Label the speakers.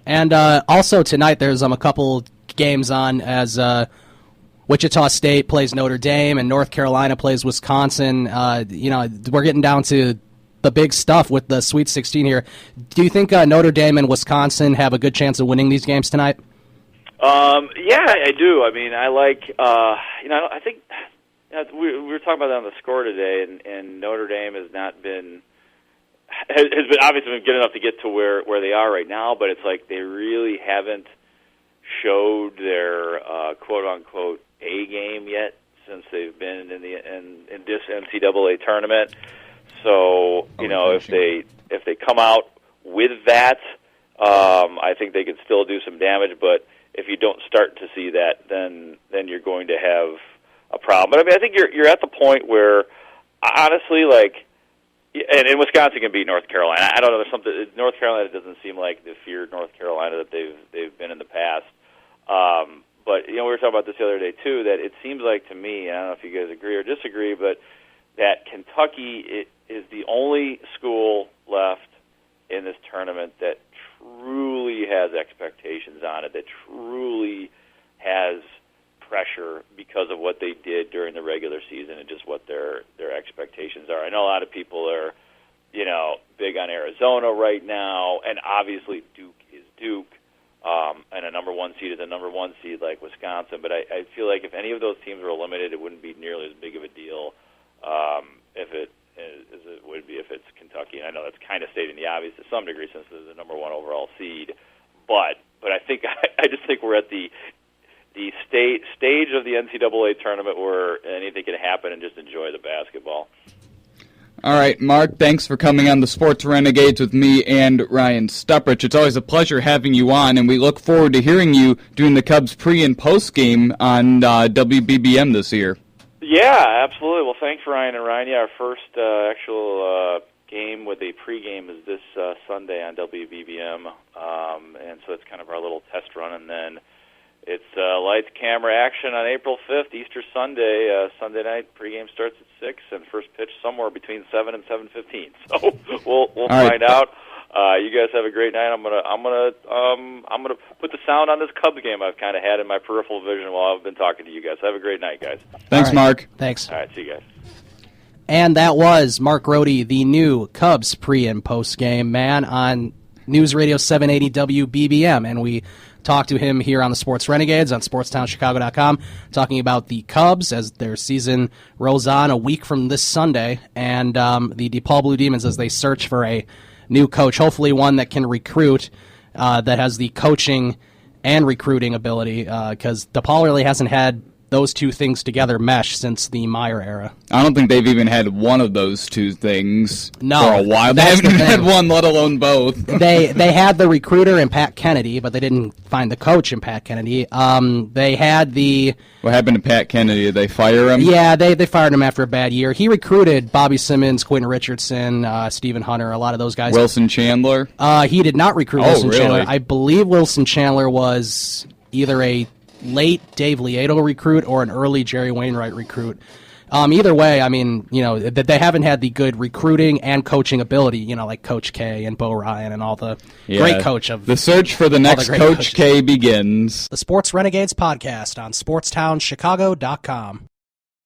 Speaker 1: And also tonight there's a couple games on as Wichita State plays Notre Dame and North Carolina plays Wisconsin. We're getting down to the big stuff with the Sweet 16 here. Do you think Notre Dame and Wisconsin have a good chance of winning these games tonight?
Speaker 2: Yeah, I do. I mean, I like, I think we were talking about that on the score today, and Notre Dame has been obviously been good enough to get to where they are right now, but it's like they really haven't showed their quote unquote A game yet since they've been in this NCAA tournament. So if they come out with that, I think they could still do some damage. But if you don't start to see that, then you're going to have a problem. But I mean, I think you're at the point where honestly, and Wisconsin can beat North Carolina. I don't know. There's something. North Carolina doesn't seem like the feared North Carolina that they've been in the past. But we were talking about this the other day too. That it seems like to me, I don't know if you guys agree or disagree, but that Kentucky is the only school left in this tournament that truly has expectations on it. That truly has pressure because of what they did during the regular season and just what their expectations are. I know a lot of people are, big on Arizona right now, and obviously Duke is Duke, and a number one seed is a number one seed like Wisconsin. But I feel like if any of those teams were eliminated, it wouldn't be nearly as big of a deal as it would be if it's Kentucky. And I know that's kind of stating the obvious to some degree since they're the number one overall seed. But I think I just think we're at the stage of the NCAA tournament where anything can happen and just enjoy the basketball.
Speaker 3: All right, Mark, thanks for coming on the Sports Renegades with me and Ryan Stuprich. It's always a pleasure having you on, and we look forward to hearing you doing the Cubs pre- and post-game on WBBM this year.
Speaker 2: Yeah, absolutely. Well, thanks, Ryan and Ryan. Yeah, our first actual game with a pregame is this Sunday on WBBM, and so it's kind of our little test run, and then it's lights, camera, action on April 5th, Easter Sunday. Sunday night, pregame starts at 6, and first pitch somewhere between 7 and 7:15. So we'll find out. You guys have a great night. I'm gonna put the sound on this Cubs game I've kind of had in my peripheral vision while I've been talking to you guys. Have a great night, guys.
Speaker 3: Thanks, Mark.
Speaker 1: Thanks.
Speaker 2: All right, see you guys.
Speaker 1: And that was Mark Grote, the new Cubs pre- and post-game man on News Radio 780 WBBM, and we talked to him here on the Sports Renegades on SportsTownChicago.com, talking about the Cubs as their season rolls on a week from this Sunday, and the DePaul Blue Demons as they search for a new coach, hopefully one that can recruit, that has the coaching and recruiting ability, because DePaul really hasn't had those two things together mesh since the Meyer era.
Speaker 3: I don't think they've even had one of those two things for a while. They
Speaker 1: That's
Speaker 3: haven't even had one, let alone both.
Speaker 1: They had the recruiter in Pat Kennedy, but they didn't find the coach in Pat Kennedy. They had the...
Speaker 3: What happened to Pat Kennedy? Did they fire him?
Speaker 1: Yeah, they fired him after a bad year. He recruited Bobby Simmons, Quentin Richardson, Stephen Hunter, a lot of those guys.
Speaker 3: Wilson Chandler?
Speaker 1: He did not recruit Wilson
Speaker 3: really?
Speaker 1: Chandler. I believe Wilson Chandler was either a late Dave Lieto recruit or an early Jerry Wainwright recruit. Either way, I mean, that they haven't had the good recruiting and coaching ability, like Coach K and Bo Ryan and all the great coach of...
Speaker 3: The search for the next Coach K begins.
Speaker 1: The Sports Renegades podcast on SportsTownChicago.com.